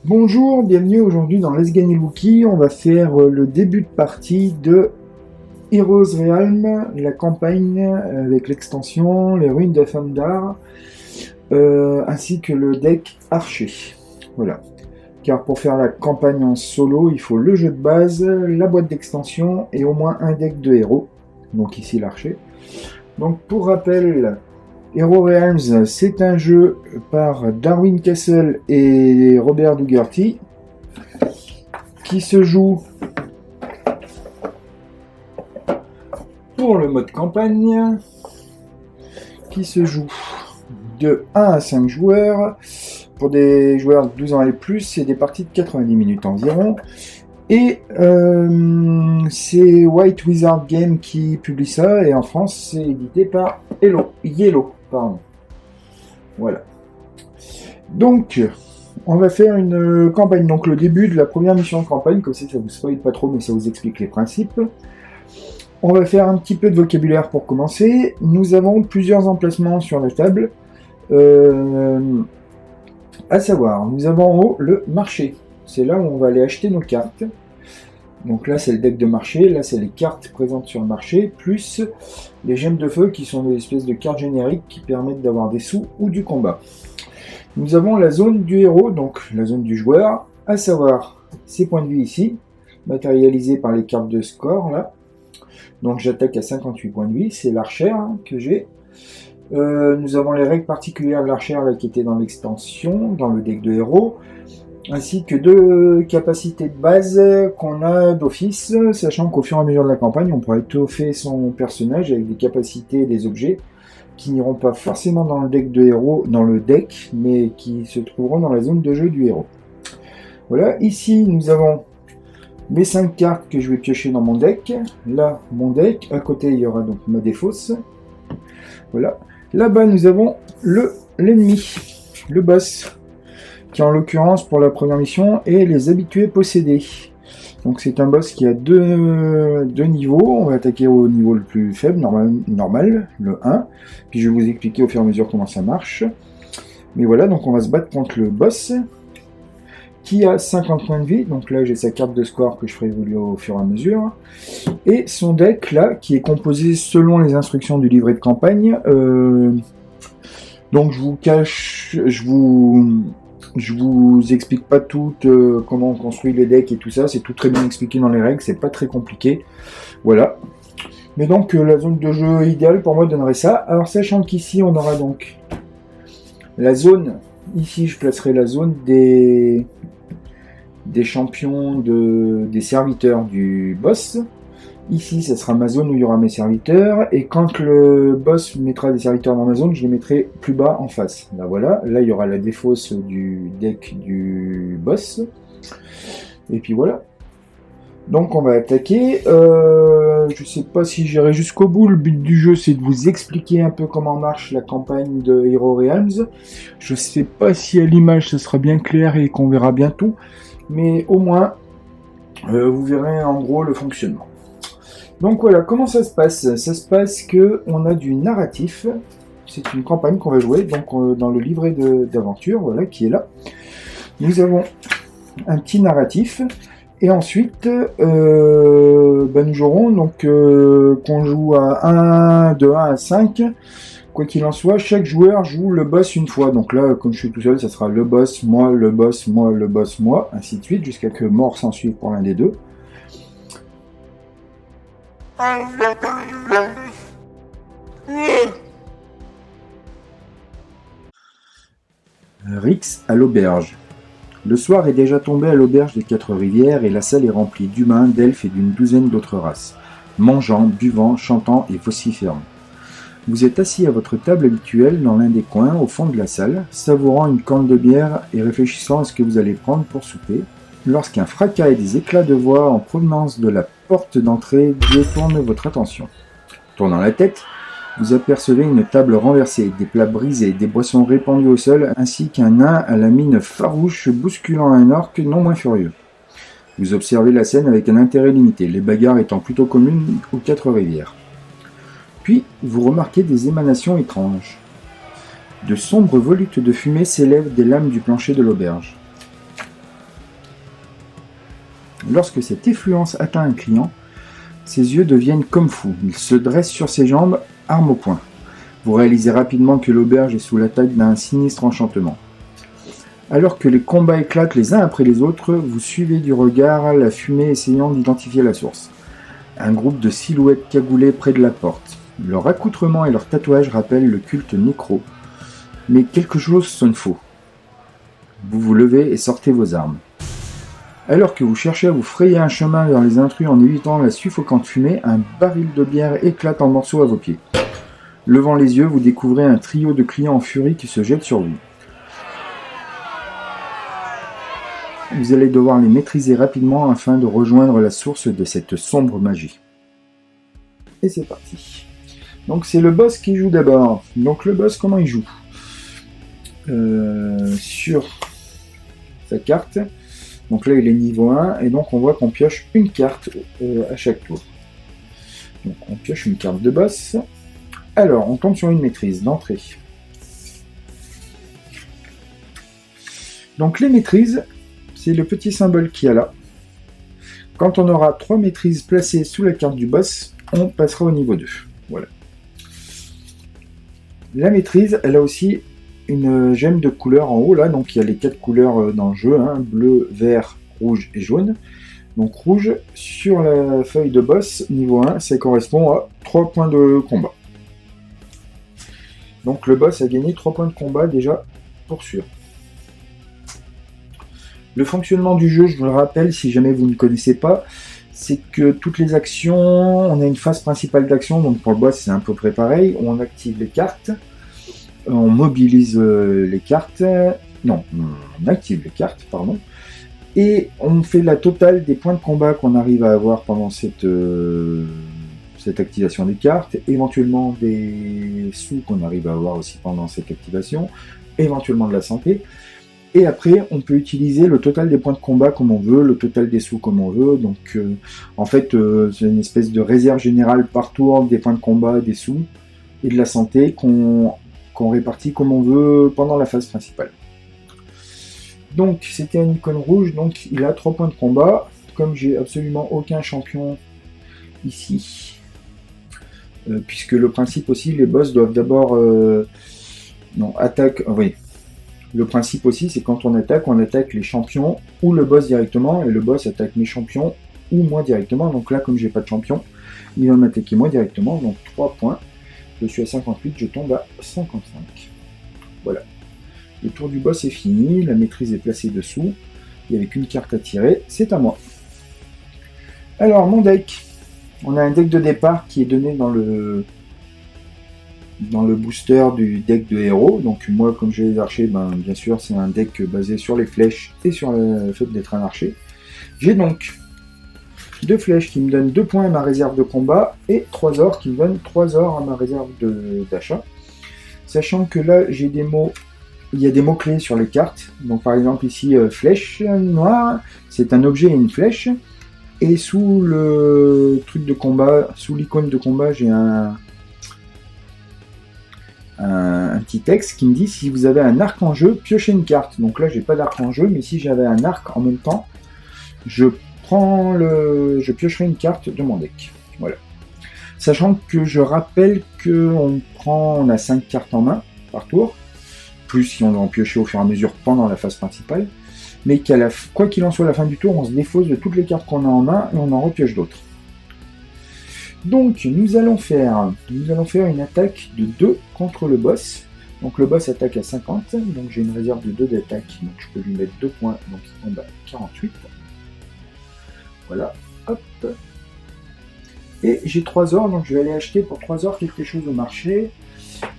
Bonjour, bienvenue aujourd'hui dans Let's Gagner Wookie. On va faire le début de partie de Heroes Realm, la campagne avec l'extension, les ruines de Thandar, ainsi que le deck Archer. Voilà. Car pour faire la campagne en solo, il faut le jeu de base, la boîte d'extension et au moins un deck de héros. Donc ici l'Archer. Donc pour rappel, Hero Realms, c'est un jeu par Darwin Castle et Robert Dougherty qui se joue pour le mode campagne, qui se joue de 1 à 5 joueurs, pour des joueurs de 12 ans et plus, c'est des parties de 90 minutes environ. Et c'est White Wizard Game qui publie ça, et en France c'est édité par Yellow. Pardon. Voilà. Donc, on va faire une campagne. Donc, le début de la première mission de campagne, comme ça vous spoil pas trop, mais ça vous explique les principes. On va faire un petit peu de vocabulaire pour commencer. Nous avons plusieurs emplacements sur la table. À savoir, nous avons en haut le marché. C'est là où on va aller acheter nos cartes. Donc là, c'est le deck de marché. Là, c'est les cartes présentes sur le marché, plus les gemmes de feu qui sont des espèces de cartes génériques qui permettent d'avoir des sous ou du combat. Nous avons la zone du héros, donc la zone du joueur, à savoir ces points de vie ici, matérialisés par les cartes de score là. Donc j'attaque à 58 points de vie, c'est l'archer que j'ai. Nous avons les règles particulières de l'archer qui étaient dans l'extension, dans le deck de héros, ainsi que 2 capacités de base qu'on a d'office, sachant qu'au fur et à mesure de la campagne, on pourra étoffer son personnage avec des capacités et des objets qui n'iront pas forcément dans le deck de héros, dans le deck, mais qui se trouveront dans la zone de jeu du héros. Voilà, ici nous avons mes 5 cartes que je vais piocher dans mon deck. Là, mon deck. À côté, il y aura donc ma défausse. Voilà. Là-bas, nous avons l'ennemi, le boss, qui en l'occurrence pour la première mission est les habitués possédés. Donc c'est un boss qui a deux niveaux. On va attaquer au niveau le plus faible, normal, le 1. Puis je vais vous expliquer au fur et à mesure comment ça marche. Mais voilà, donc on va se battre contre le boss qui a 50 points de vie. Donc là j'ai sa carte de score que je ferai évoluer au fur et à mesure. Et son deck là qui est composé selon les instructions du livret de campagne. Donc je vous explique pas tout comment on construit les decks et tout ça, c'est tout très bien expliqué dans les règles, c'est pas très compliqué. Voilà. Mais donc la zone de jeu idéale pour moi donnerait ça. Alors sachant qu'ici on aura donc la zone, ici je placerai la zone des champions, des serviteurs du boss. Ici, ça sera ma zone où il y aura mes serviteurs, et quand le boss mettra des serviteurs dans ma zone, je les mettrai plus bas en face. Là, voilà, là il y aura la défausse du deck du boss. Et puis voilà. Donc on va attaquer. Je sais pas si j'irai jusqu'au bout. Le but du jeu, c'est de vous expliquer un peu comment marche la campagne de Hero Realms. Je sais pas si à l'image, ça sera bien clair et qu'on verra bien tout, mais au moins, vous verrez en gros le fonctionnement. Donc voilà, comment ça se passe? Ça se passe qu'on a du narratif. C'est une campagne qu'on va jouer donc dans le livret d'aventure, voilà, qui est là. Nous avons un petit narratif. Et ensuite, nous jouerons donc qu'on joue de 1 à 5. Quoi qu'il en soit, chaque joueur joue le boss une fois. Donc là, comme je suis tout seul, ça sera le boss, moi, le boss, moi, le boss, moi, ainsi de suite, jusqu'à que mort s'en suive pour l'un des deux. Rix à l'auberge. Le soir est déjà tombé à l'auberge des 4 rivières et la salle est remplie d'humains, d'elfes et d'une douzaine d'autres races, mangeant, buvant, chantant et vociférant. Vous êtes assis à votre table habituelle dans l'un des coins, au fond de la salle, savourant une corne de bière et réfléchissant à ce que vous allez prendre pour souper, lorsqu'un fracas et des éclats de voix en provenance de la porte d'entrée détournent votre attention. Tournant la tête, vous apercevez une table renversée, des plats brisés, des boissons répandues au sol, ainsi qu'un nain à la mine farouche bousculant un orc non moins furieux. Vous observez la scène avec un intérêt limité, les bagarres étant plutôt communes aux 4 rivières. Puis, vous remarquez des émanations étranges. De sombres volutes de fumée s'élèvent des lames du plancher de l'auberge. Lorsque cette effluence atteint un client, ses yeux deviennent comme fous. Il se dresse sur ses jambes, arme au poing. Vous réalisez rapidement que l'auberge est sous l'attaque d'un sinistre enchantement. Alors que les combats éclatent les uns après les autres, vous suivez du regard la fumée essayant d'identifier la source. Un groupe de silhouettes cagoulées près de la porte. Leur accoutrement et leur tatouage rappellent le culte nécro. Mais quelque chose sonne faux. Vous vous levez et sortez vos armes. Alors que vous cherchez à vous frayer un chemin vers les intrus en évitant la suffocante fumée, un baril de bière éclate en morceaux à vos pieds. Levant les yeux, vous découvrez un trio de clients en furie qui se jettent sur vous. Vous allez devoir les maîtriser rapidement afin de rejoindre la source de cette sombre magie. Et c'est parti. Donc c'est le boss qui joue d'abord. Donc le boss, comment il joue ? Sur sa carte. Donc là il est niveau 1 et donc on voit qu'on pioche une carte à chaque tour. Donc on pioche une carte de boss. Alors on tombe sur une maîtrise d'entrée. Donc les maîtrises, c'est le petit symbole qu'il y a là. Quand on aura 3 maîtrises placées sous la carte du boss, on passera au niveau 2. Voilà. La maîtrise, elle a aussi une gemme de couleur en haut là, donc il y a les 4 couleurs dans le jeu, hein, bleu, vert, rouge et jaune. Donc rouge, sur la feuille de boss, niveau 1, ça correspond à 3 points de combat. Donc le boss a gagné 3 points de combat déjà, pour sûr. Le fonctionnement du jeu, je vous le rappelle, si jamais vous ne connaissez pas, c'est que toutes les actions, on a une phase principale d'action, donc pour le boss c'est à peu près pareil, où on active les cartes, on mobilise les cartes, non, on active les cartes, pardon, et on fait la totale des points de combat qu'on arrive à avoir pendant cette activation des cartes, éventuellement des sous qu'on arrive à avoir aussi pendant cette activation, éventuellement de la santé. Et après, on peut utiliser le total des points de combat comme on veut, le total des sous comme on veut. Donc, en fait, c'est une espèce de réserve générale par tour des points de combat, des sous et de la santé qu'on répartit comme on veut pendant la phase principale. Donc, c'était un icône rouge, donc il a 3 points de combat. Comme j'ai absolument aucun champion ici, puisque le principe aussi, les boss doivent d'abord... oui. Le principe aussi, c'est quand on attaque les champions ou le boss directement, et le boss attaque mes champions ou moi directement. Donc là, comme j'ai pas de champion, il va m'attaquer moi directement, donc 3 points. Je suis à 58, je tombe à 55. Voilà. Le tour du boss est fini, la maîtrise est placée dessous, il n'y avait qu'une carte à tirer, c'est à moi. Alors, mon deck. On a un deck de départ qui est donné dans le booster du deck de héros. Donc moi, comme j'ai les archers, bien sûr c'est un deck basé sur les flèches et sur le fait d'être un archer. J'ai donc 2 flèches qui me donnent 2 points à ma réserve de combat et 3 ors qui me donnent 3 ors à ma réserve d'achat. Sachant que là il y a des mots clés sur les cartes. Donc par exemple ici flèche noire, c'est un objet et une flèche. Et sous le truc de combat, sous l'icône de combat, j'ai un petit texte qui me dit si vous avez un arc en jeu, piochez une carte. Donc là j'ai pas d'arc en jeu, mais si j'avais un arc en même temps, je piocherai une carte de mon deck. Voilà. Sachant que je rappelle on a 5 cartes en main par tour, plus si on doit en piocher au fur et à mesure pendant la phase principale, mais quoi qu'il en soit à la fin du tour, on se défausse de toutes les cartes qu'on a en main et on en repioche d'autres. Donc nous allons faire une attaque de 2 contre le boss. Donc le boss attaque à 50, donc j'ai une réserve de 2 d'attaque, donc je peux lui mettre 2 points, donc il tombe à 48. Voilà, hop. Et j'ai 3 ors, donc je vais aller acheter pour 3 ors quelque chose au marché.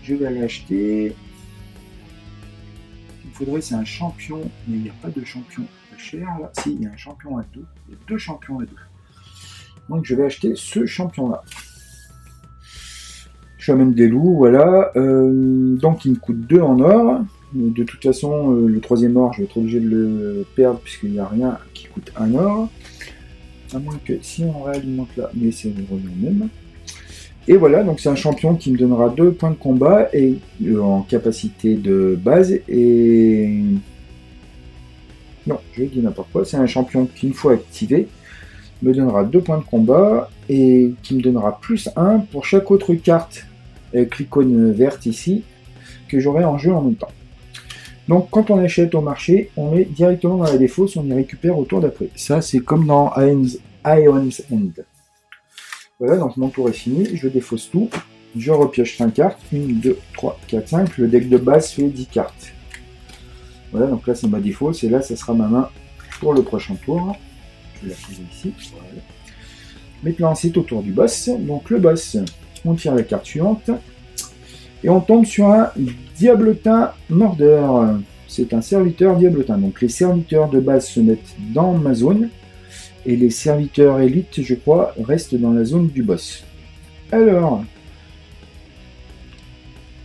Je vais aller acheter... Ce qu'il faudrait, c'est un champion, mais il n'y a pas de champion pas cher là. Si, il y a un champion à 2, il y a 2 champions à 2. Donc je vais acheter ce champion-là. Je amène des loups, voilà. Donc il me coûte 2 en or. De toute façon, le 3e or, je vais être obligé de le perdre puisqu'il n'y a rien qui coûte 1 or. À moins que si on réalimente là, mais c'est le revient même. Et voilà, donc c'est un champion qui me donnera 2 points de combat et en capacité de base. Et non, je dis n'importe quoi. C'est un champion qu'une fois activé, me donnera 2 points de combat et qui me donnera plus 1 pour chaque autre carte avec l'icône verte ici que j'aurai en jeu en même temps. Donc quand on achète au marché, on met directement dans la défausse, on y récupère au tour d'après. Ça c'est comme dans Ion's End. Voilà, donc mon tour est fini, je défausse tout, je repioche 5 cartes, 1, 2, 3, 4, 5, le deck de base fait 10 cartes. Voilà, donc là c'est ma défausse, et là ça sera ma main pour le prochain tour. Je vais la poser ici, voilà. Maintenant c'est au tour du boss, donc le boss, on tire la carte suivante, et on tombe sur un diablotin mordeur. C'est un serviteur diablotin, donc les serviteurs de base se mettent dans ma zone, et les serviteurs élites, je crois, restent dans la zone du boss. Alors,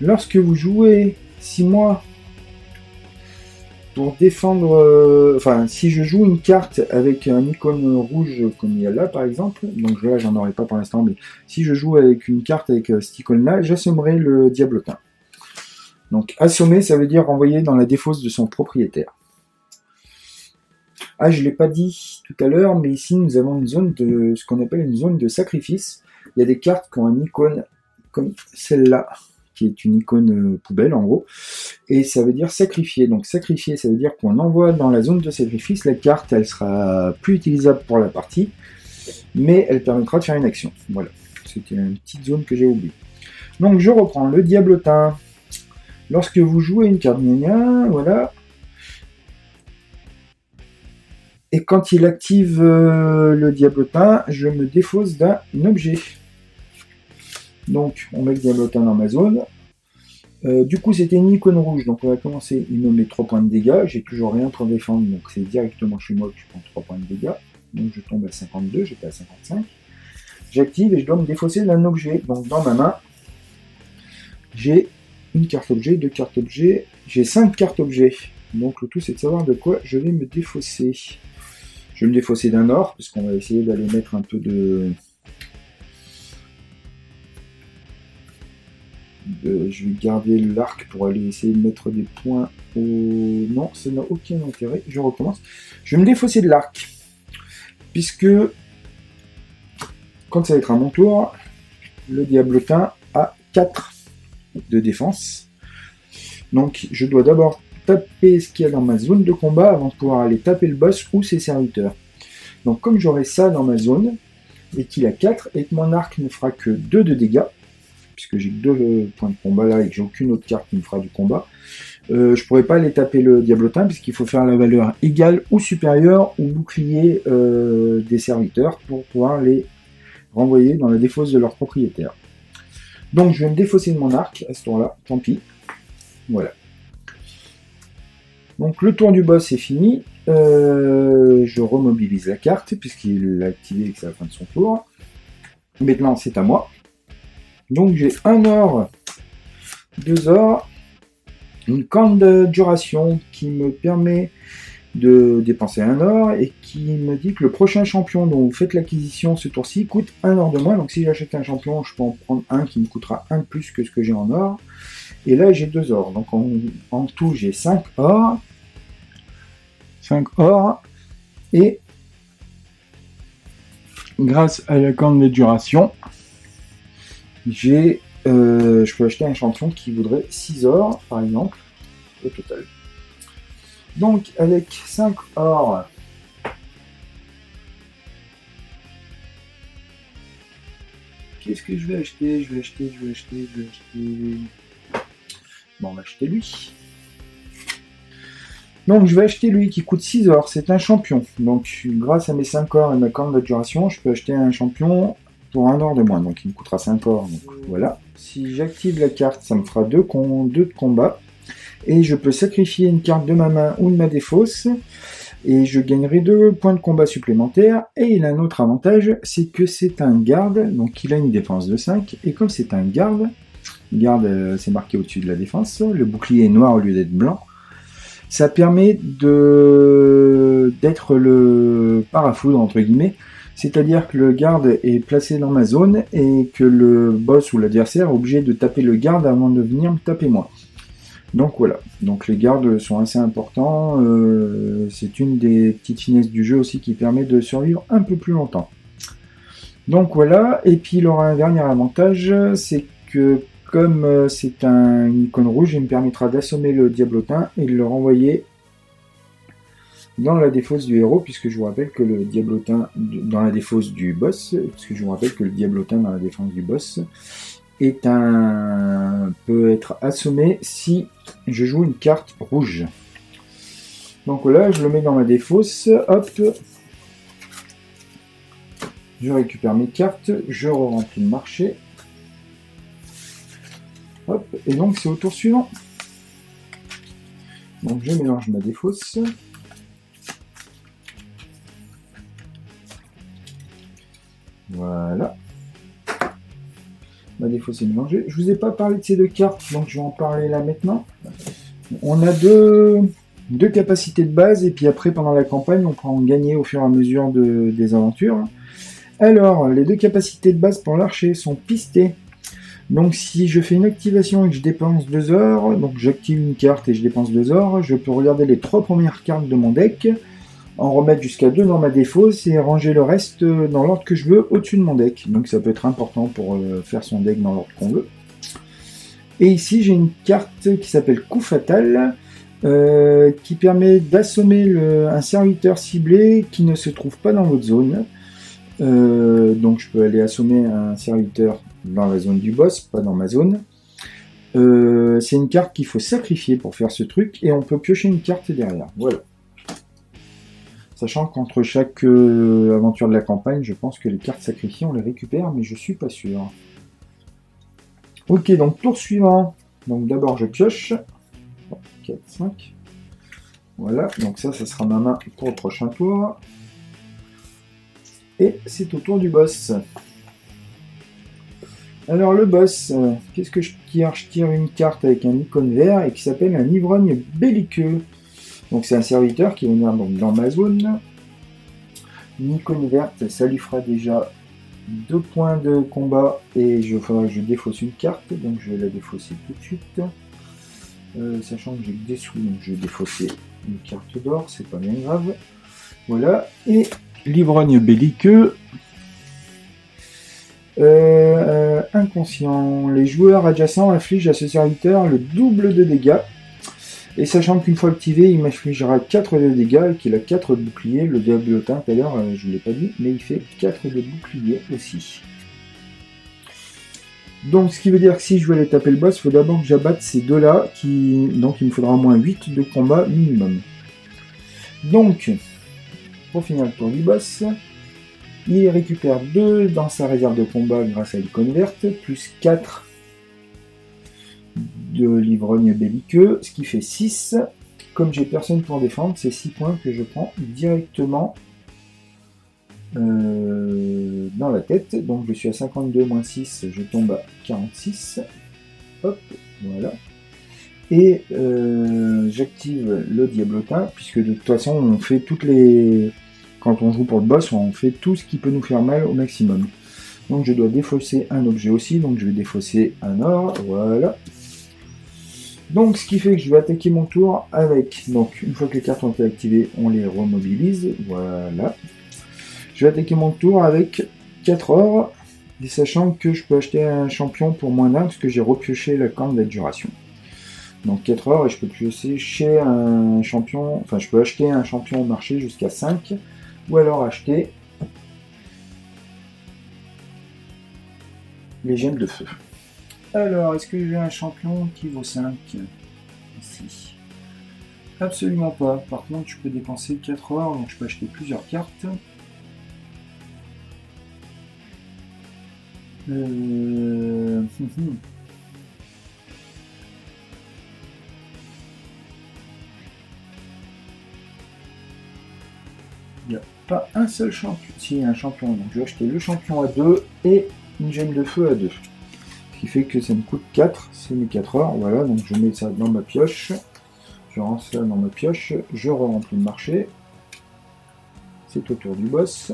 lorsque vous jouez 6 mois pour défendre... si je joue une carte avec un icône rouge comme il y a là par exemple, donc là j'en aurai pas pour l'instant, mais si je joue avec une carte avec cette icône là, j'assommerai le diablotin. Donc assommer, ça veut dire renvoyer dans la défausse de son propriétaire. Ah, je ne l'ai pas dit tout à l'heure, mais ici nous avons une zone de ce qu'on appelle une zone de sacrifice. Il y a des cartes qui ont une icône comme celle-là, qui est une icône poubelle en gros, et ça veut dire sacrifier. Donc sacrifier, ça veut dire qu'on envoie dans la zone de sacrifice, la carte elle sera plus utilisable pour la partie, mais elle permettra de faire une action. Voilà, c'était une petite zone que j'ai oubliée. Donc je reprends le diablotin. Lorsque vous jouez une carte gna, voilà, et quand il active le diablotin, je me défausse d'un objet. Donc, on met le diablotin dans ma zone. Du coup, c'était une icône rouge, donc on va commencer. Il me met 3 points de dégâts. J'ai toujours rien pour défendre, donc c'est directement chez moi que je prends 3 points de dégâts. Donc, je tombe à 52, j'étais à 55. J'active et je dois me défausser d'un objet. Donc, dans ma main, j'ai une carte objet, 2 cartes objet, j'ai 5 cartes objet. Donc, le tout, c'est de savoir de quoi je vais me défausser. Je vais me défausser d'un or, parce qu'on va essayer d'aller mettre un peu de... Je vais garder l'arc pour aller essayer de mettre des points au... Non, ça n'a aucun intérêt. Je recommence. Je vais me défausser de l'arc. Puisque, quand ça va être à mon tour, le diablotin a 4 de défense. Donc, je dois d'abord taper ce qu'il y a dans ma zone de combat avant de pouvoir aller taper le boss ou ses serviteurs. Donc, comme j'aurai ça dans ma zone, et qu'il a 4, et que mon arc ne fera que 2 de dégâts, puisque j'ai 2 points de combat là et que j'ai aucune autre carte qui me fera du combat, je pourrais pas aller taper le diablotin puisqu'il faut faire la valeur égale ou supérieure au bouclier des serviteurs pour pouvoir les renvoyer dans la défausse de leur propriétaire. Donc je vais me défausser de mon arc à ce tour-là, tant pis. Voilà. Donc le tour du boss est fini. Je remobilise la carte puisqu'il l'a activé et que c'est la fin de son tour. Maintenant c'est à moi. Donc j'ai un or, 2 ors, une corne de duration qui me permet de dépenser un or et qui me dit que le prochain champion dont vous faites l'acquisition ce tour-ci coûte 1 or de moins. Donc si j'achète un champion, je peux en prendre un qui me coûtera 1 de plus que ce que j'ai en or. Et là j'ai 2 ors. Donc en tout j'ai 5 ors. 5 ors. Et grâce à la corne de duration, je peux acheter un champion qui voudrait 6 ors, par exemple, au total. Donc, avec 5 ors, qu'est-ce que je vais acheter? Je vais acheter... Bon, on va acheter lui. Donc, je vais acheter lui qui coûte 6 ors. C'est un champion. Donc, grâce à mes 5 ors et ma corne de duration, je peux acheter un champion pour 1 or de moins, donc il me coûtera 5 or, donc voilà. Si j'active la carte, ça me fera 2 de combat, et je peux sacrifier une carte de ma main ou de ma défausse, et je gagnerai 2 points de combat supplémentaires, et il a un autre avantage, c'est que c'est un garde, donc il a une défense de 5, et comme c'est un garde, c'est marqué au-dessus de la défense, le bouclier est noir au lieu d'être blanc, ça permet d'être le parafoudre, entre guillemets. C'est-à-dire que le garde est placé dans ma zone et que le boss ou l'adversaire est obligé de taper le garde avant de venir me taper moi. Donc voilà, donc les gardes sont assez importants, c'est une des petites finesses du jeu aussi qui permet de survivre un peu plus longtemps. Donc voilà, et puis il aura un dernier avantage, c'est que comme c'est une icône rouge, il me permettra d'assommer le diablotin et de le renvoyer dans la défausse du héros, puisque je vous rappelle que le diablotin dans la défausse du boss, puisque je vous rappelle que le diablotin dans la défense du boss peut être assommé si je joue une carte rouge. Donc là, je le mets dans ma défausse, hop, je récupère mes cartes, je remplis le marché, hop, et donc c'est au tour suivant. Donc je mélange ma défausse. Voilà. Ma défausse est mélangée. Je vous ai pas parlé de ces deux cartes, donc je vais en parler là maintenant. On a deux capacités de base, et puis après, pendant la campagne, on pourra en gagner au fur et à mesure des aventures. Alors, les deux capacités de base pour l'archer sont pistées. Donc si je fais une activation et que je dépense 2 ors, donc j'active une carte et je dépense 2 ors, je peux regarder les 3 premières cartes de mon deck, en remettre jusqu'à 2 dans ma défausse et ranger le reste dans l'ordre que je veux au-dessus de mon deck. Donc ça peut être important pour faire son deck dans l'ordre qu'on veut. Et ici j'ai une carte qui s'appelle Coup Fatal, qui permet d'assommer un serviteur ciblé qui ne se trouve pas dans votre zone. Donc je peux aller assommer un serviteur dans la zone du boss, pas dans ma zone. C'est une carte qu'il faut sacrifier pour faire ce truc, et on peut piocher une carte derrière. Voilà. Sachant qu'entre chaque aventure de la campagne, je pense que les cartes sacrifiées, on les récupère, mais je suis pas sûr. Ok, donc tour suivant. Donc d'abord je pioche. 4, 5. Voilà, donc ça sera ma main pour le prochain tour. Et c'est au tour du boss. Alors le boss, qu'est-ce que je tire? Je tire une carte avec un icône vert et qui s'appelle un ivrogne belliqueux. Donc c'est un serviteur qui va venir donc dans ma zone. Une icône verte, ça lui fera déjà 2 points de combat et il faudra que je défausse une carte, donc je vais la défausser tout de suite. Sachant que j'ai des sous, donc je vais défausser une carte d'or, c'est pas bien grave. Voilà, et l'ivrogne belliqueux. Inconscient. Les joueurs adjacents infligent à ce serviteur le double de dégâts. Et sachant qu'une fois activé, il m'infligera 4 de dégâts et qu'il a 4 de bouclier. Le diablotin, tout à l'heure, je ne l'ai pas dit, mais il fait 4 de bouclier aussi. Donc ce qui veut dire que si je veux aller taper le boss, il faut d'abord que j'abatte ces deux-là, donc il me faudra au moins 8 de combat minimum. Donc, pour finir le tour du boss, il récupère 2 dans sa réserve de combat grâce à l'icône verte, plus 4 de l'ivrogne belliqueux, ce qui fait 6. Comme j'ai personne pour défendre, c'est 6 points que je prends directement dans la tête. Donc je suis à 52 moins 6, je tombe à 46. Hop, voilà. Et j'active le diablotin, puisque de toute façon on fait quand on joue pour le boss, on fait tout ce qui peut nous faire mal au maximum. Donc je dois défausser un objet aussi, donc je vais défausser un or, voilà. Donc ce qui fait que je vais attaquer mon tour avec, donc une fois que les cartes ont été activées, on les remobilise, voilà. Je vais attaquer mon tour avec 4 or, et sachant que je peux acheter un champion pour moins d'un, parce que j'ai repioché la corne d'adjuration. Donc 4 or, et je peux piocher un champion, enfin je peux acheter un champion au marché jusqu'à 5, ou alors acheter les gemmes de feu. Alors, est-ce que j'ai un champion qui vaut 5 ici? Absolument pas. Par contre, je peux dépenser 4 or, donc je peux acheter plusieurs cartes. Il n'y a pas un seul champion. Si, il y a un champion, donc je vais acheter le champion à 2 et une gemme de feu à 2. Ce qui fait que ça me coûte 4, c'est mes 4 heures. Voilà, donc je mets ça dans ma pioche. Je rentre ça dans ma pioche, je remplis le marché. C'est au tour du boss,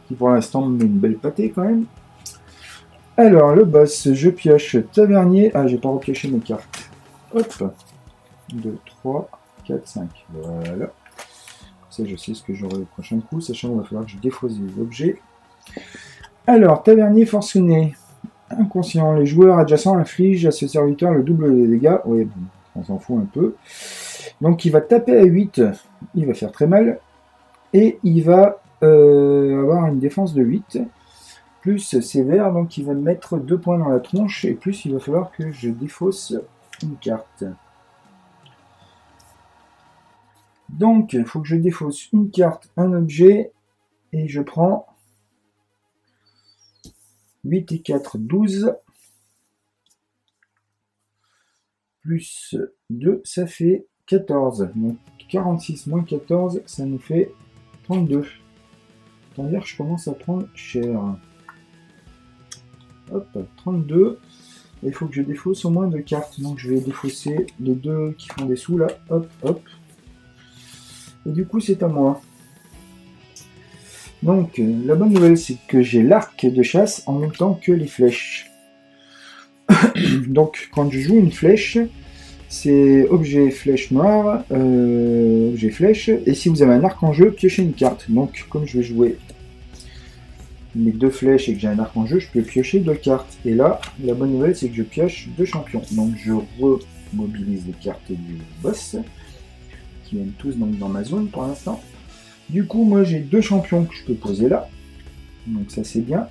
qui pour l'instant me met une belle pâtée quand même. Alors le boss, je pioche tavernier. Ah, j'ai pas repioché mes cartes. Hop. 2, 3, 4, 5. Voilà. Ça, je sais ce que j'aurai au prochain coup, sachant qu'il va falloir que je défausse des objets. Alors, tavernier forcené. Inconscient. Les joueurs adjacents infligent à ce serviteur le double des dégâts. Oui, bon, on s'en fout un peu. Donc, il va taper à 8. Il va faire très mal. Et il va avoir une défense de 8. Plus sévère, donc il va me mettre 2 points dans la tronche. Et plus, il va falloir que je défausse une carte. Donc, il faut que je défausse une carte, un objet. Et je prends 8 et 4, 12. Plus 2, ça fait 14. Donc 46 moins 14, ça nous fait 32. Autant dire que je commence à prendre cher. Hop, 32. Il faut que je défausse au moins 2 cartes. Donc je vais défausser les 2 qui font des sous là. Hop, hop. Et du coup, c'est à moi. Donc, la bonne nouvelle, c'est que j'ai l'arc de chasse en même temps que les flèches. Donc, quand je joue une flèche, c'est objet flèche noire, objet flèche, et si vous avez un arc en jeu, piochez une carte. Donc, comme je vais jouer mes 2 flèches et que j'ai un arc en jeu, je peux piocher 2 cartes. Et là, la bonne nouvelle, c'est que je pioche 2 champions. Donc, je remobilise les cartes du boss, qui viennent tous donc dans ma zone pour l'instant. Du coup, moi, j'ai 2 champions que je peux poser là. Donc, ça, c'est bien.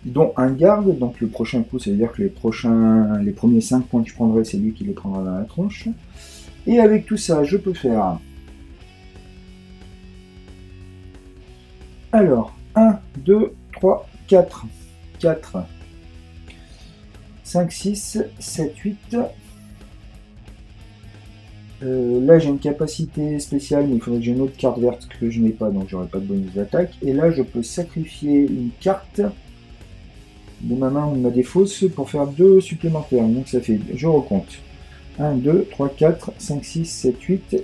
Dont un garde, donc le prochain coup, ça veut dire que les premiers 5 points que je prendrai, c'est lui qui les prendra dans la tronche. Et avec tout ça, je peux faire... Alors, 1, 2, 3, 4. 4. 5, 6, 7, 8. Là, j'ai une capacité spéciale, mais il faudrait que j'ai une autre carte verte que je n'ai pas, donc j'aurai pas de bonus d'attaque. Et là, je peux sacrifier une carte de ma main ou de ma défausse pour faire 2 supplémentaires. Donc ça fait, je recompte. 1, 2, 3, 4, 5, 6, 7, 8.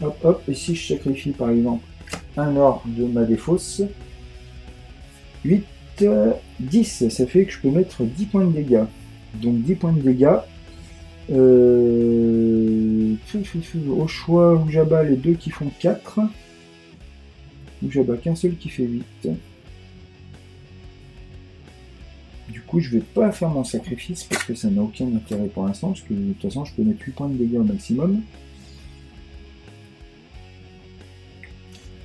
Hop, hop. Et si je sacrifie par exemple un or de ma défausse, 8, 10. Ça fait que je peux mettre 10 points de dégâts. Donc 10 points de dégâts. Au choix, où j'abats les 2 qui font 4. Où j'abats qu'un seul qui fait 8. Du coup, je vais pas faire mon sacrifice parce que ça n'a aucun intérêt pour l'instant, parce que de toute façon, je peux mettre 8 points de dégâts au maximum.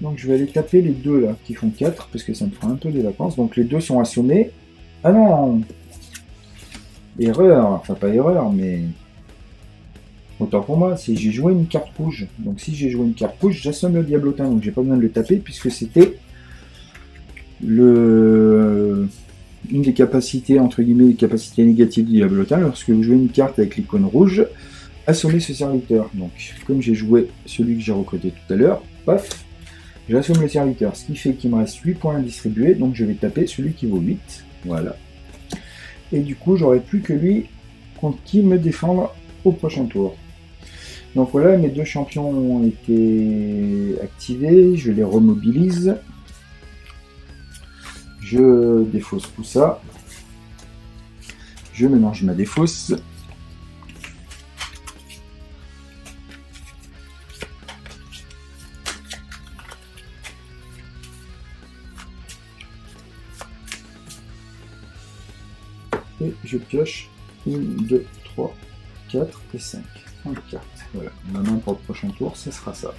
Donc, je vais aller taper les 2 là qui font 4 parce que ça me fera un peu des vacances. Donc, les 2 sont assommés. Ah non! Erreur, enfin pas erreur, mais autant pour moi, c'est j'ai joué une carte rouge. Donc, si j'ai joué une carte rouge, j'assomme le diablotin. Donc, j'ai pas besoin de le taper puisque c'était une des capacités, entre guillemets, les capacités négatives du diablotin. Lorsque vous jouez une carte avec l'icône rouge, assommer ce serviteur. Donc, comme j'ai joué celui que j'ai recruté tout à l'heure, paf, j'assomme le serviteur. Ce qui fait qu'il me reste 8 points à distribuer. Donc, je vais taper celui qui vaut 8. Voilà. Et du coup, j'aurai plus que lui contre qui me défendre au prochain tour. Donc voilà, mes 2 champions ont été activés. Je les remobilise. Je défausse tout ça. Je mélange ma défausse. Et je pioche 1, 2, 3, 4 et 5. 5 cartes. Voilà, ma main pour le prochain tour, ce sera ça.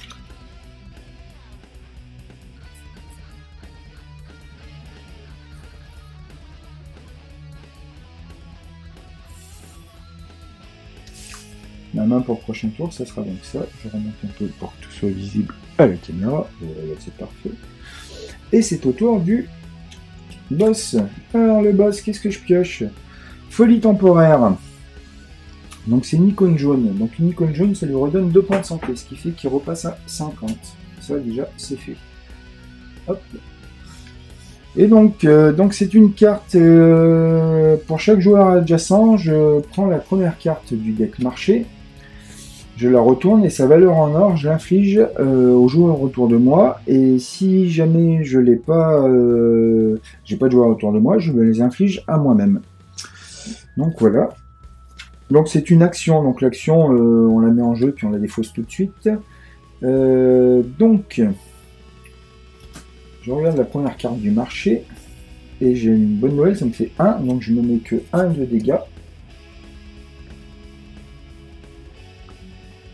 Ma main pour le prochain tour, ça sera donc ça. Je remonte un peu pour que tout soit visible à la caméra. Voilà, c'est parfait. Et c'est au tour du boss. Alors le boss, qu'est-ce que je pioche? Folie temporaire. Donc c'est une icône jaune. Donc une icône jaune, ça lui redonne 2 points de santé, ce qui fait qu'il repasse à 50. Ça déjà, c'est fait. Hop. Et donc c'est une carte, pour chaque joueur adjacent, je prends la première carte du deck marché, je la retourne et sa valeur en or, je l'inflige aux joueurs autour de moi. Et si jamais je l'ai pas, j'ai pas de joueurs autour de moi, je me les inflige à moi-même. Donc voilà. Donc c'est une action, donc l'action on la met en jeu puis on la défausse tout de suite. Donc je regarde la première carte du marché et j'ai une bonne nouvelle, ça me fait 1, donc je ne mets que 1 de dégâts.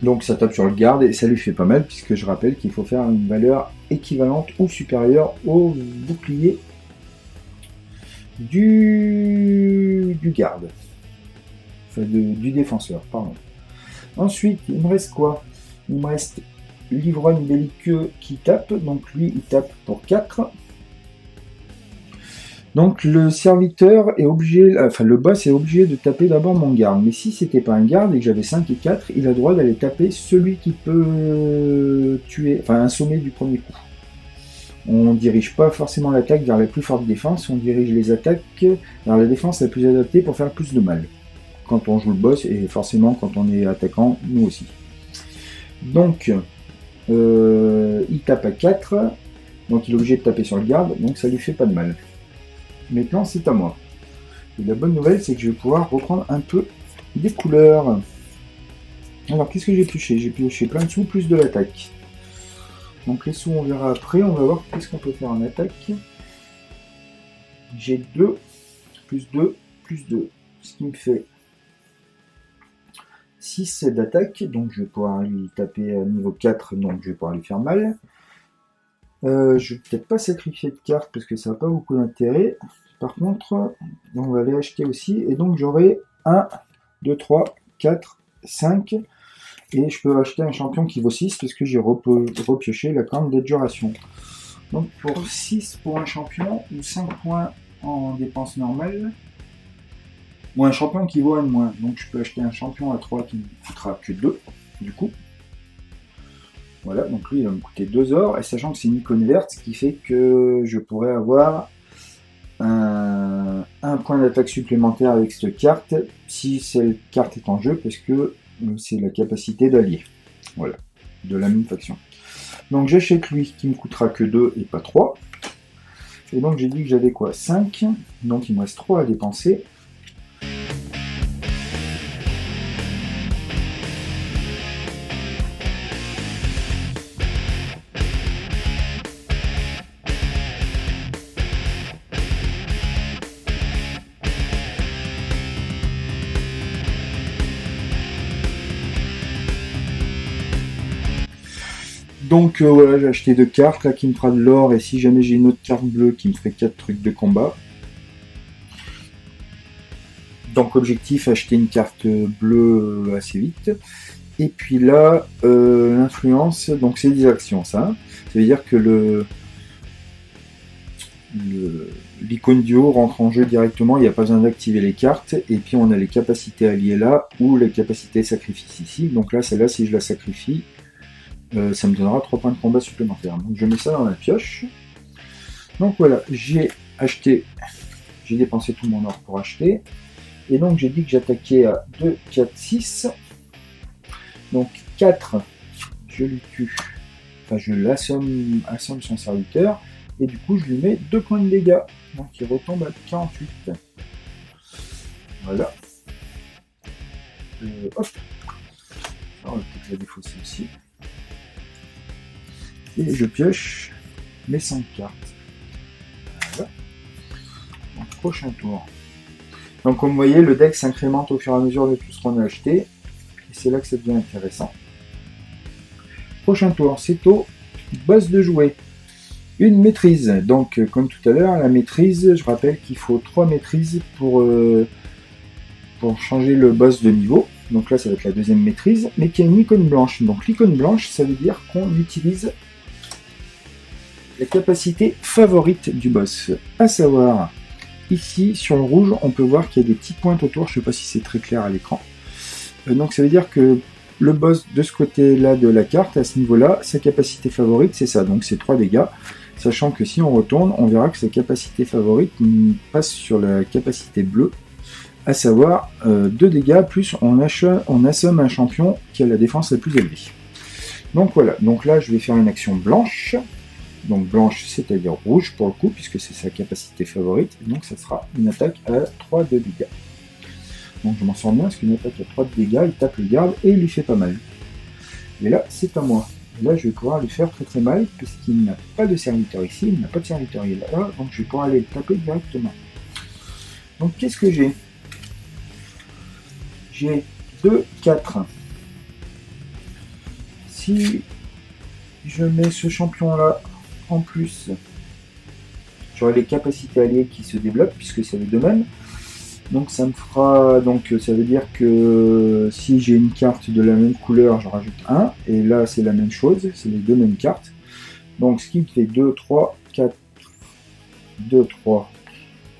Donc ça tape sur le garde et ça lui fait pas mal puisque je rappelle qu'il faut faire une valeur équivalente ou supérieure au bouclier du garde. Enfin du défenseur, pardon. Ensuite, il me reste quoi? Il me reste l'ivrogne belliqueux qui tape, donc lui il tape pour 4. Donc le serviteur est obligé, enfin le boss est obligé de taper d'abord mon garde. Mais si c'était pas un garde et que j'avais 5 et 4, il a le droit d'aller taper celui qui peut tuer, enfin assommer du premier coup. On dirige pas forcément l'attaque vers la plus forte défense, on dirige les attaques vers la défense la plus adaptée pour faire plus de mal. Quand on joue le boss et forcément quand on est attaquant, nous aussi. Donc il tape à 4, donc il est obligé de taper sur le garde, donc ça lui fait pas de mal. Maintenant, c'est à moi. Et la bonne nouvelle, c'est que je vais pouvoir reprendre un peu des couleurs. Alors, qu'est-ce que j'ai pioché? J'ai pioché plein de sous, plus de l'attaque. Donc, les sous, on verra après. On va voir qu'est-ce qu'on peut faire en attaque. J'ai 2, plus 2, plus 2. Ce qui me fait 6 d'attaque. Donc, je vais pouvoir lui taper à niveau 4. Donc, je vais pouvoir lui faire mal. Je vais peut-être pas sacrifier de cartes parce que ça n'a pas beaucoup d'intérêt. Par contre, on va les acheter aussi. Et donc j'aurai 1, 2, 3, 4, 5. Et je peux acheter un champion qui vaut 6 parce que j'ai repioché la corne d'adjuration. Donc pour 6 pour un champion ou 5 points en dépense normale. Ou un champion qui vaut 1 de moins. Donc je peux acheter un champion à 3 qui ne coûtera que 2 du coup. Voilà, donc lui il va me coûter 2 ors, et sachant que c'est une icône verte, ce qui fait que je pourrais avoir un point d'attaque supplémentaire avec cette carte, si cette carte est en jeu, parce que c'est la capacité d'allier. Voilà, de la même faction. Donc j'achète lui qui me coûtera que 2 et pas 3. Et donc j'ai dit que j'avais quoi? 5, donc il me reste 3 à dépenser. Donc voilà, j'ai acheté 2 cartes là qui me fera de l'or, et si jamais j'ai une autre carte bleue qui me ferait 4 trucs de combat. Donc objectif, acheter une carte bleue assez vite. Et puis là, l'influence, donc c'est des actions ça. Ça veut dire que l'icône du haut rentre en jeu directement, il n'y a pas besoin d'activer les cartes, et puis on a les capacités alliées là, ou les capacités sacrifice ici. Donc là, celle-là, si je la sacrifie, ça me donnera 3 points de combat supplémentaires. Donc je mets ça dans la pioche. Donc voilà, j'ai dépensé tout mon or pour acheter. Et donc j'ai dit que j'attaquais à 2, 4, 6. Donc 4, je lui tue. Enfin, je l'assomme son serviteur. Et du coup, je lui mets 2 points de dégâts. Donc il retombe à 48. Voilà. Hop. Alors, on va peut-être la défausser aussi. Et je pioche mes 5 cartes. Voilà. Donc, prochain tour. Donc comme vous voyez, le deck s'incrémente au fur et à mesure de tout ce qu'on a acheté. Et c'est là que ça devient intéressant. Prochain tour, c'est au boss de jouer. Une maîtrise. Donc comme tout à l'heure, la maîtrise, je rappelle qu'il faut 3 maîtrises pour changer le boss de niveau. Donc là, ça va être la deuxième maîtrise, mais qui a une icône blanche. Donc l'icône blanche, ça veut dire qu'on utilise la capacité favorite du boss. À savoir, ici, sur le rouge, on peut voir qu'il y a des petites pointes autour. Je ne sais pas si c'est très clair à l'écran. Donc ça veut dire que le boss de ce côté-là de la carte, à ce niveau-là, sa capacité favorite, c'est ça. Donc c'est 3 dégâts. Sachant que si on retourne, on verra que sa capacité favorite passe sur la capacité bleue. À savoir 2 dégâts, plus on assomme un champion qui a la défense la plus élevée. Donc voilà, donc là je vais faire une action blanche. Donc blanche, c'est-à-dire rouge pour le coup, puisque c'est sa capacité favorite. Donc ça sera une attaque à 3 de dégâts. Donc je m'en sors bien parce qu'une attaque à 3 de dégâts, il tape le garde et il lui fait pas mal. Et là, c'est à moi. Et là, je vais pouvoir lui faire très très mal, puisqu'il n'a pas de serviteur ici, il n'a pas de serviteur là, donc je vais pouvoir aller le taper directement. Donc qu'est-ce que j'ai? J'ai 2, 4. Si je mets ce champion-là en plus, j'aurai les capacités alliées qui se développent, puisque c'est le domaine. Donc ça me fera, donc ça veut dire que si j'ai une carte de la même couleur, je rajoute 1, et là c'est la même chose, c'est les deux mêmes cartes. Donc ce qui me fait 2, 3, 4, 2, 3,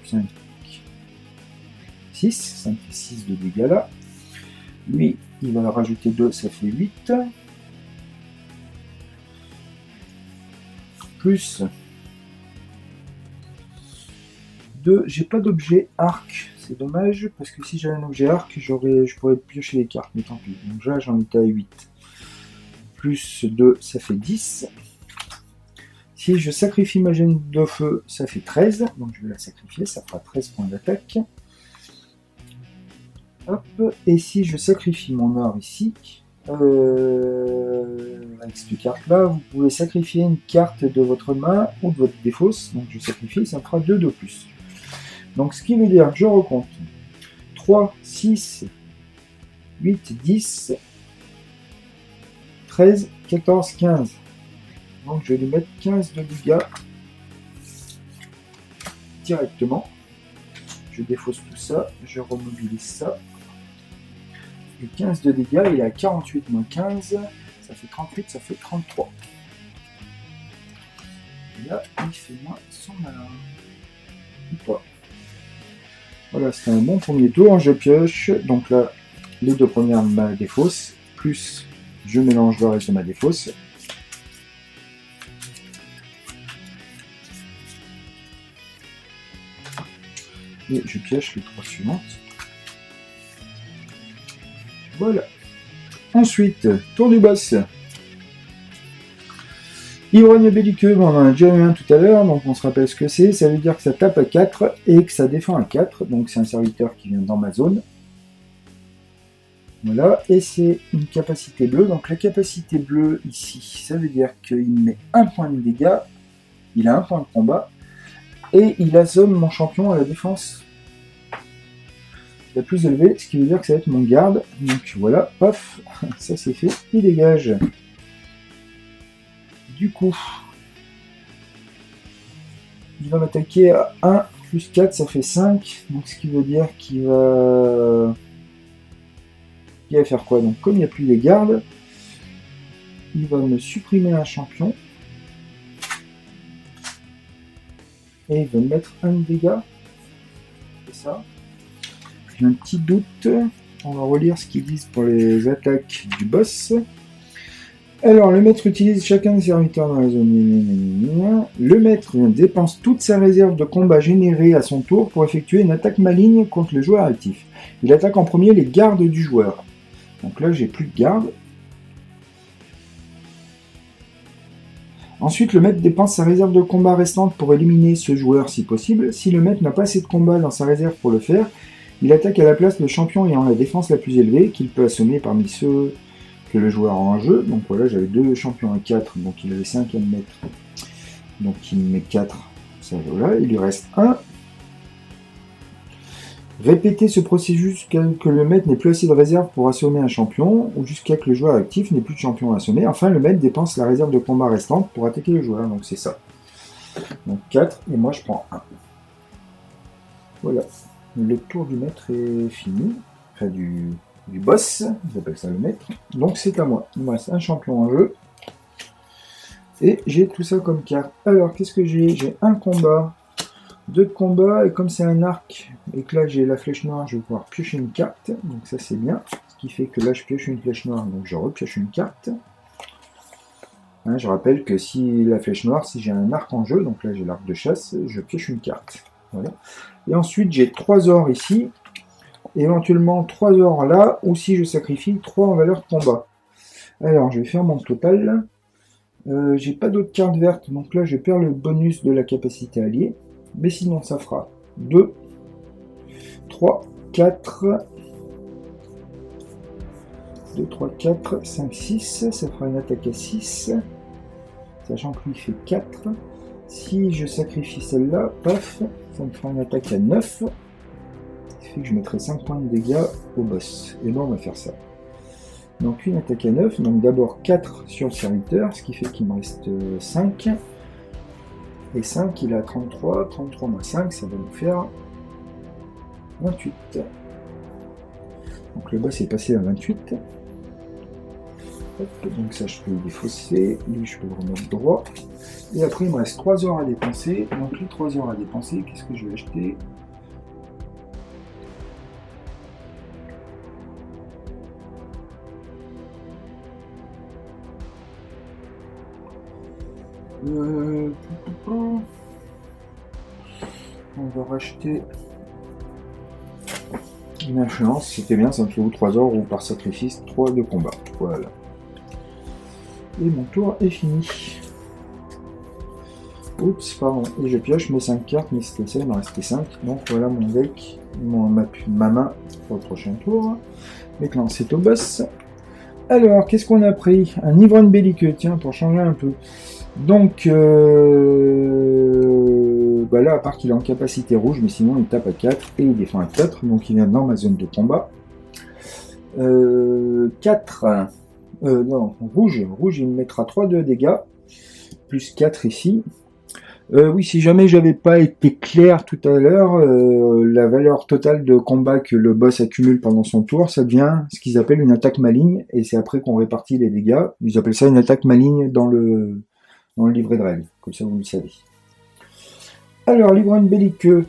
5, 6, ça me fait 6 de dégâts là. Lui, il va rajouter 2, ça fait 8. Plus 2, j'ai pas d'objet arc, c'est dommage, parce que si j'avais un objet arc, je pourrais piocher les cartes, mais tant pis. Donc là, j'en étais à 8. Plus 2, ça fait 10. Si je sacrifie ma gemme de feu, ça fait 13. Donc je vais la sacrifier, ça fera 13 points d'attaque. Hop. Et si je sacrifie mon or ici, avec cette carte-là, vous pouvez sacrifier une carte de votre main ou de votre défausse. Donc je sacrifie, ça me fera 2 de plus. Donc ce qui veut dire que je recompte 3, 6, 8, 10, 13, 14, 15. Donc je vais lui mettre 15 de dégâts directement. Je défausse tout ça, je remobilise ça. Et 15 de dégâts, il est à 48 moins 15, ça fait 38, ça fait 33. Et là, il fait moins son malin. Ou pas. Voilà, c'est un bon premier tour, je pioche. Donc là, les deux premières de ma défausse, plus je mélange le reste de ma défausse. Et je pioche les 3 suivantes. Voilà. Ensuite, tour du boss. Ivrogne belliqueux, on en a déjà eu un tout à l'heure, donc on se rappelle ce que c'est. Ça veut dire que ça tape à 4 et que ça défend à 4. Donc c'est un serviteur qui vient dans ma zone. Voilà, et c'est une capacité bleue. Donc la capacité bleue ici, ça veut dire qu'il met 1 point de dégâts, il a 1 point de combat, et il assomme mon champion à la défense la plus élevée, ce qui veut dire que ça va être mon garde. Donc voilà, paf, ça c'est fait, il dégage. Du coup, il va m'attaquer à 1 plus 4, ça fait 5. Donc ce qui veut dire qu'il va... Il va faire quoi? Donc comme il n'y a plus les gardes, il va me supprimer un champion. Et il va me mettre un dégât. C'est ça. J'ai un petit doute. On va relire ce qu'ils disent pour les attaques du boss. Alors, le maître utilise chacun des serviteurs dans la zone. Le maître dépense toute sa réserve de combat générée à son tour pour effectuer une attaque maligne contre le joueur actif. Il attaque en premier les gardes du joueur. Donc là, j'ai plus de garde. Ensuite, le maître dépense sa réserve de combat restante pour éliminer ce joueur si possible. Si le maître n'a pas assez de combat dans sa réserve pour le faire, il attaque à la place le champion ayant la défense la plus élevée, qu'il peut assommer parmi ceux que le joueur a en jeu. Donc voilà, j'avais 2 champions à 4, donc il avait 5 à me mettre. Donc il me met 4, ça voilà, il lui reste 1. Répétez ce processus jusqu'à ce que le maître n'ait plus assez de réserve pour assommer un champion, ou jusqu'à ce que le joueur actif n'ait plus de champion à assommer. Enfin, le maître dépense la réserve de combat restante pour attaquer le joueur, donc c'est ça. Donc 4, et moi je prends 1. Voilà, le tour du maître est fini, enfin du boss, j'appelle ça le maître. Donc c'est à moi, il me reste un champion en jeu, et j'ai tout ça comme carte. Alors, qu'est-ce que j'ai? J'ai un combat. 2 de combat, et comme c'est un arc, et que là j'ai la flèche noire, je vais pouvoir piocher une carte, donc ça c'est bien, ce qui fait que là je pioche une flèche noire, donc je repioche une carte. Hein, je rappelle que si la flèche noire, si j'ai un arc en jeu, donc là j'ai l'arc de chasse, je pioche une carte. Voilà. Et ensuite j'ai 3 ors ici, éventuellement 3 ors là, ou si je sacrifie 3 en valeur de combat. Alors je vais faire mon total. J'ai pas d'autres cartes vertes, donc là je perds le bonus de la capacité alliée. Mais sinon, ça fera 2, 3, 4, 2, 3, 4, 5, 6. Ça fera une attaque à 6. Sachant que lui fait 4. Si je sacrifie celle-là, paf, ça me fera une attaque à 9. Ce qui fait que je mettrai 5 points de dégâts au boss. Et bon, on va faire ça. Donc une attaque à 9. Donc d'abord 4 sur le serviteur, ce qui fait qu'il me reste 5. Et 5, il a 33. 33 moins 5, ça va nous faire 28. Donc le boss est passé à 28. Hop, donc ça je peux le défausser, lui je peux le remettre droit. Et après il me reste 3 heures à dépenser. Donc les 3 heures à dépenser, qu'est-ce que je vais acheter? On va racheter une influence, c'était bien, ça me fait ou 3 heures ou par sacrifice 3 de combat. Voilà. Et mon tour est fini. Oups, pardon. Et je pioche mes 5 cartes, mais c'était ça, il m'en restait 5. Donc voilà mon deck, ma main pour le prochain tour. Maintenant c'est au boss. Alors, qu'est-ce qu'on a pris? Un ivrogne belliqueux, tiens, pour changer un peu. Donc, bah là, à part qu'il est en capacité rouge, mais sinon il tape à 4 et il défend à 4, donc il vient dans ma zone de combat. 4, non, rouge, il me mettra 3 de dégâts, plus 4 ici. Oui, si jamais j'avais pas été clair tout à l'heure, la valeur totale de combat que le boss accumule pendant son tour, ça devient ce qu'ils appellent une attaque maligne, et c'est après qu'on répartit les dégâts. Ils appellent ça une attaque maligne dans le livret de règles, comme ça vous le savez. Alors, l'ivrogne belliqueux,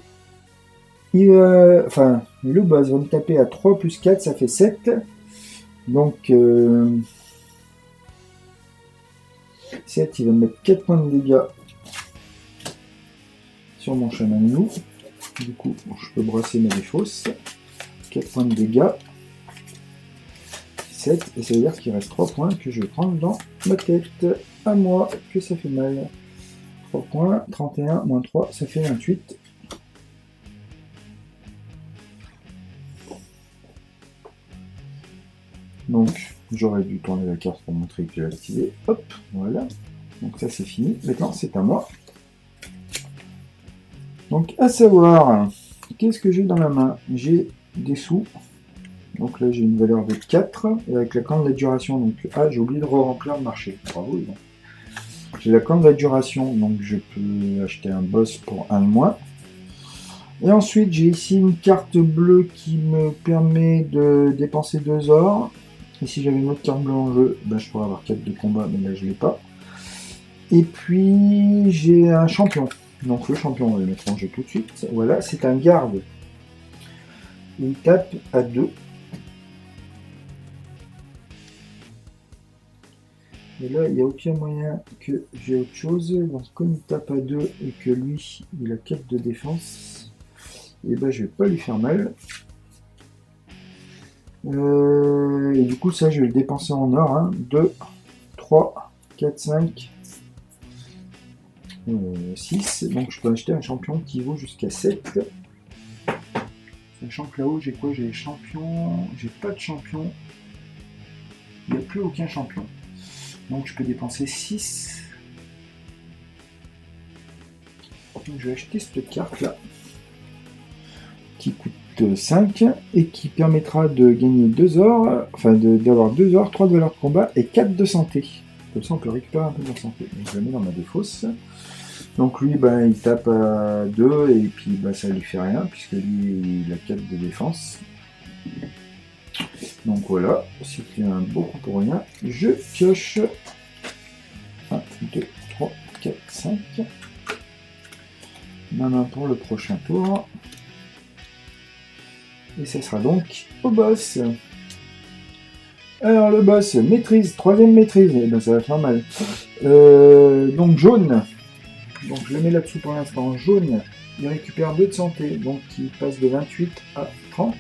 le boss va me taper à 3 plus 4, ça fait 7. Donc, 7, il va me mettre 4 points de dégâts sur mon chaman loup. Du coup, je peux brasser mes défausses. 4 points de dégâts. 7, et ça veut dire qu'il reste 3 points que je vais prendre dans ma tête. À moi, que ça fait mal. 3 points, 31 moins 3, ça fait 28. Donc, j'aurais dû tourner la carte pour montrer que j'ai activé. Hop, voilà. Donc ça c'est fini. Maintenant, c'est à moi. Donc, à savoir, qu'est-ce que j'ai dans la main? J'ai des sous. Donc là, j'ai une valeur de 4. Et avec la candidature, donc, j'ai oublié de remplir le marché. Bravo, bon. J'ai la candidature, donc je peux acheter un boss pour 1 de moins. Et ensuite, j'ai ici une carte bleue qui me permet de dépenser 2 ors. Et si j'avais une autre carte bleue en jeu, je pourrais avoir 4 de combat, mais là je l'ai pas. Et puis, j'ai un champion. Donc le champion, on va le mettre en jeu tout de suite. Voilà, c'est un garde. Il tape à 2. Et là, il n'y a aucun moyen que j'ai autre chose. Donc comme il tape à 2 et que lui, il a 4 de défense, et je vais pas lui faire mal. Et du coup, ça, je vais le dépenser en or. Hein. 2, 3, 4, 5, 6. Donc je peux acheter un champion qui vaut jusqu'à 7. Sachant que là-haut, j'ai quoi? J'ai les champions. J'ai pas de champion. Il n'y a plus aucun champion. Donc je peux dépenser 6. Donc je vais acheter cette carte là. Qui coûte 5 et qui permettra de gagner 2 ors. Enfin d'avoir 2 ors, 3 de valeur de combat et 4 de santé. Comme ça on peut récupérer un peu de santé. Donc je le mets dans ma défausse. Donc lui il tape à 2 et puis ça lui fait rien puisque lui il a 4 de défense. Donc voilà, c'était un beau coup pour rien. Je pioche 1, 2, 3, 4, 5. Ma main pour le prochain tour. Et ça sera donc au boss. Alors le boss, maîtrise, 3ème maîtrise, et ça va faire mal. Donc jaune. Donc je le mets là-dessous pour l'instant. Jaune, il récupère 2 de santé, donc il passe de 28 à 30.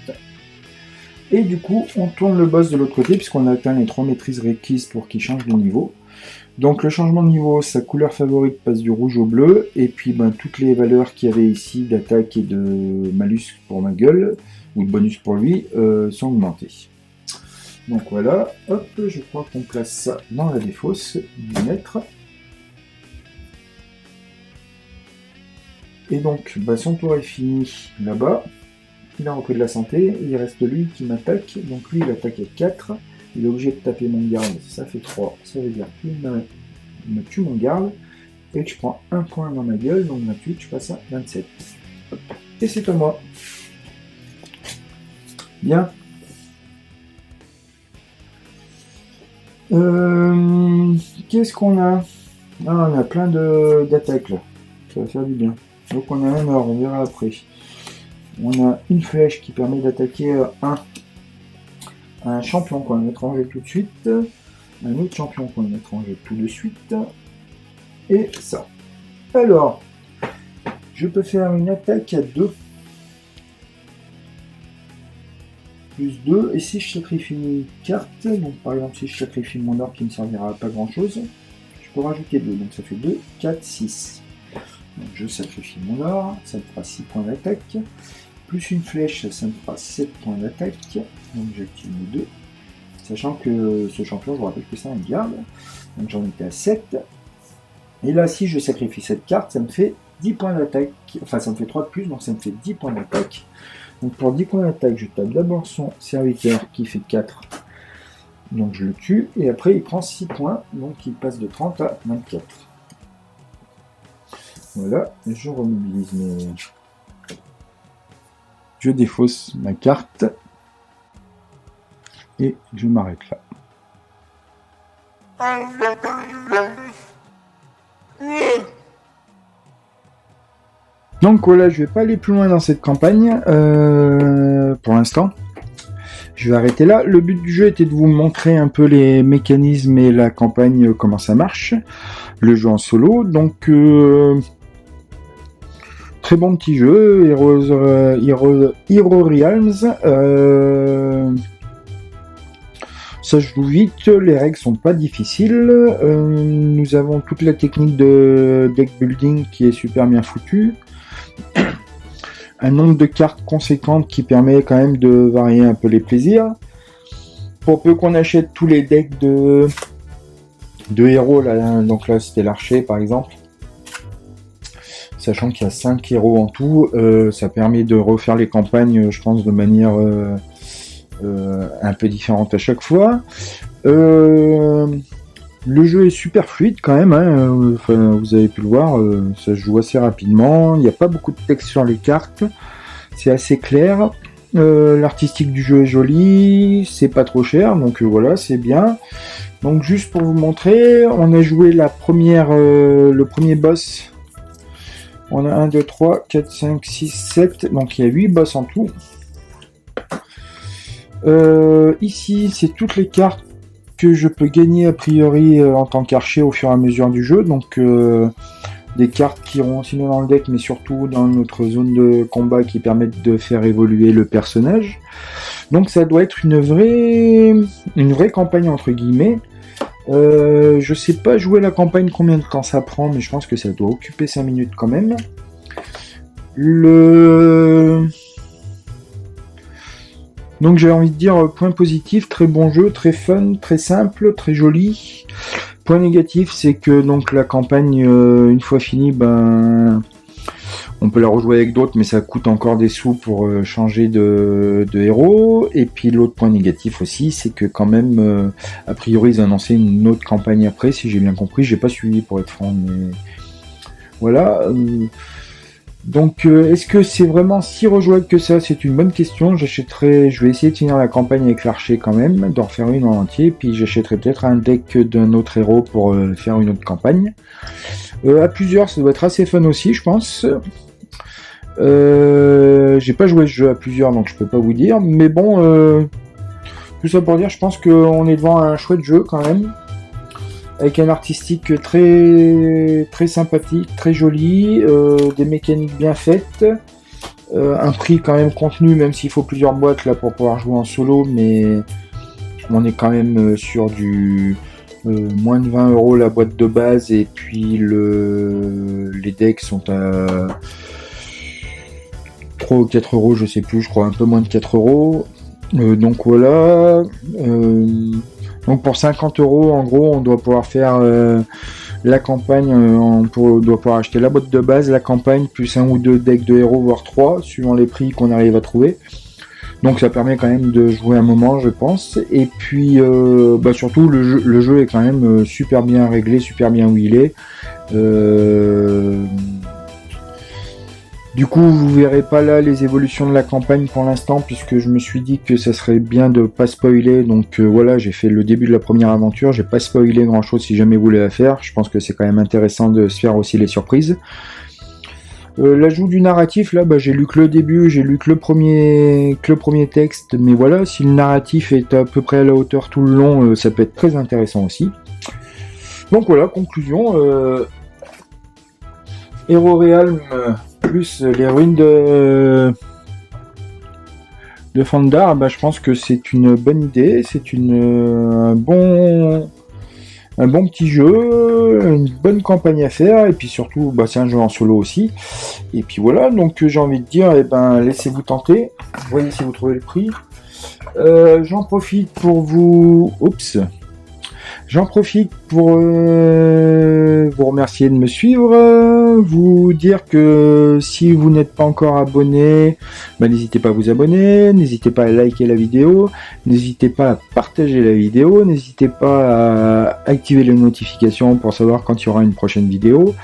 Et du coup, on tourne le boss de l'autre côté, puisqu'on a atteint les 3 maîtrises requises pour qu'il change de niveau. Donc le changement de niveau, sa couleur favorite passe du rouge au bleu, et puis toutes les valeurs qu'il y avait ici d'attaque et de malus pour ma gueule, ou de bonus pour lui, sont augmentées. Donc voilà, hop, je crois qu'on place ça dans la défausse du maître. Et donc, son tour est fini là-bas. Il a repris de la santé, il reste lui qui m'attaque. Donc lui, il attaque à 4. Il est obligé de taper mon garde, ça fait 3. Ça veut dire qu'il me tue mon garde. Et que je prends un point dans ma gueule, donc 28, je passe à 27. Et c'est à moi. Bien. Qu'est-ce qu'on a? On a plein d'attaques là. Ça va faire du bien. Donc on a un or, on verra après. On a une flèche qui permet d'attaquer un champion qu'on va mettre en jeu tout de suite. Un autre champion qu'on va mettre en jeu tout de suite. Et ça. Alors, je peux faire une attaque à 2. Plus 2. Et si je sacrifie une carte, donc par exemple si je sacrifie mon or qui ne me servira à pas grand chose, je peux rajouter 2. Donc ça fait 2, 4, 6. Donc je sacrifie mon or, ça me fera 6 points d'attaque. Plus une flèche, ça me fera 7 points d'attaque. Donc j'active mes 2. Sachant que ce champion, je vous rappelle que c'est un garde. Donc j'en étais à 7. Et là, si je sacrifie cette carte, ça me fait 10 points d'attaque. Enfin, ça me fait 3 de plus, donc ça me fait 10 points d'attaque. Donc pour 10 points d'attaque, je tape d'abord son serviteur qui fait 4. Donc je le tue. Et après, il prend 6 points. Donc il passe de 30 à 24. Voilà, je remobilise mes... Je défausse ma carte. Et je m'arrête là. Donc voilà, je vais pas aller plus loin dans cette campagne pour l'instant. Je vais arrêter là. Le but du jeu était de vous montrer un peu les mécanismes et la campagne, comment ça marche. Le jeu en solo. Donc très bon petit jeu, Hero Realms. Ça joue vite, les règles sont pas difficiles. Nous avons toute la technique de deck building qui est super bien foutue. Un nombre de cartes conséquentes qui permet quand même de varier un peu les plaisirs. Pour peu qu'on achète tous les decks de héros, là, donc là c'était l'archer par exemple. Sachant qu'il y a 5 héros en tout, ça permet de refaire les campagnes, je pense, de manière un peu différente à chaque fois. Le jeu est super fluide quand même, hein. Enfin, vous avez pu le voir, ça se joue assez rapidement, il n'y a pas beaucoup de texte sur les cartes, c'est assez clair. L'artistique du jeu est joli, c'est pas trop cher, donc voilà, c'est bien. Donc juste pour vous montrer, on a joué le premier boss. On a 1, 2, 3, 4, 5, 6, 7, donc il y a 8 boss en tout. Ici, c'est toutes les cartes que je peux gagner a priori en tant qu'archer au fur et à mesure du jeu. Donc des cartes qui iront sinon dans le deck, mais surtout dans notre zone de combat qui permettent de faire évoluer le personnage. Donc ça doit être une vraie campagne entre guillemets. Je sais pas jouer la campagne combien de temps ça prend, mais je pense que ça doit occuper 5 minutes quand même. Donc j'ai envie de dire point positif, très bon jeu, très fun, très simple, très joli. Point négatif, c'est que donc la campagne, une fois finie, on peut la rejouer avec d'autres, mais ça coûte encore des sous pour changer de héros. Et puis l'autre point négatif aussi, c'est que quand même, a priori, ils ont annoncé une autre campagne après, si j'ai bien compris. J'ai pas suivi pour être franc, mais voilà. Donc, est-ce que c'est vraiment si rejouable que ça? C'est une bonne question. Je vais essayer de finir la campagne avec l'archer quand même, d'en refaire une en entier, puis j'achèterai peut-être un deck d'un autre héros pour faire une autre campagne. À plusieurs, ça doit être assez fun aussi, je pense. J'ai pas joué ce jeu à plusieurs, donc je peux pas vous dire. Mais bon, tout ça pour dire, je pense qu'on est devant un chouette jeu quand même. Avec un artistique très, très sympathique, très joli, des mécaniques bien faites, un prix quand même contenu, même s'il faut plusieurs boîtes là pour pouvoir jouer en solo, mais on est quand même sur du moins de 20 € la boîte de base, et puis les decks sont à 3 ou 4 €, je sais plus, je crois un peu moins de 4 €. Donc voilà. Donc pour 50 € en gros, on doit pouvoir faire la campagne, doit pouvoir acheter la boîte de base, la campagne, plus un ou deux decks de héros, voire trois, suivant les prix qu'on arrive à trouver. Donc ça permet quand même de jouer un moment, je pense. Et puis surtout le jeu est quand même super bien réglé, super bien huilé. Du coup, vous verrez pas là les évolutions de la campagne pour l'instant, puisque je me suis dit que ça serait bien de pas spoiler. Donc voilà, j'ai fait le début de la première aventure, j'ai pas spoilé grand chose si jamais vous voulez la faire. Je pense que c'est quand même intéressant de se faire aussi les surprises. L'ajout du narratif, là, j'ai lu que le début, j'ai lu que le premier texte, mais voilà, si le narratif est à peu près à la hauteur tout le long, ça peut être très intéressant aussi. Donc voilà, conclusion. Hero Realm plus les ruines de Fandar, je pense que c'est une bonne idée, c'est un bon petit jeu, une bonne campagne à faire, et puis surtout, c'est un jeu en solo aussi. Et puis voilà, donc j'ai envie de dire, laissez-vous tenter, voyez si vous trouvez le prix. J'en profite pour vous... J'en profite pour vous remercier de me suivre, vous dire que si vous n'êtes pas encore abonné, n'hésitez pas à vous abonner, n'hésitez pas à liker la vidéo, n'hésitez pas à partager la vidéo, n'hésitez pas à activer les notifications pour savoir quand il y aura une prochaine vidéo.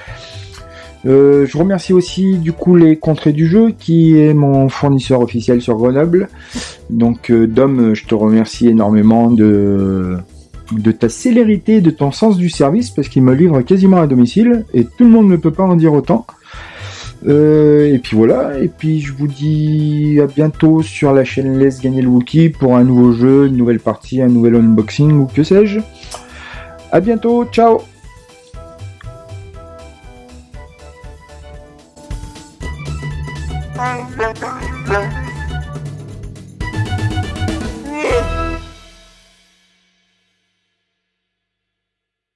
Je remercie aussi du coup les Contrées du Jeu qui est mon fournisseur officiel sur Grenoble. Donc Dom, je te remercie énormément de ta célérité, de ton sens du service, parce qu'il me livre quasiment à domicile, et tout le monde ne peut pas en dire autant. Et puis voilà, et puis je vous dis à bientôt sur la chaîne Laisse Gagner le Wookie pour un nouveau jeu, une nouvelle partie, un nouvel unboxing, ou que sais-je. À bientôt, ciao. Bye.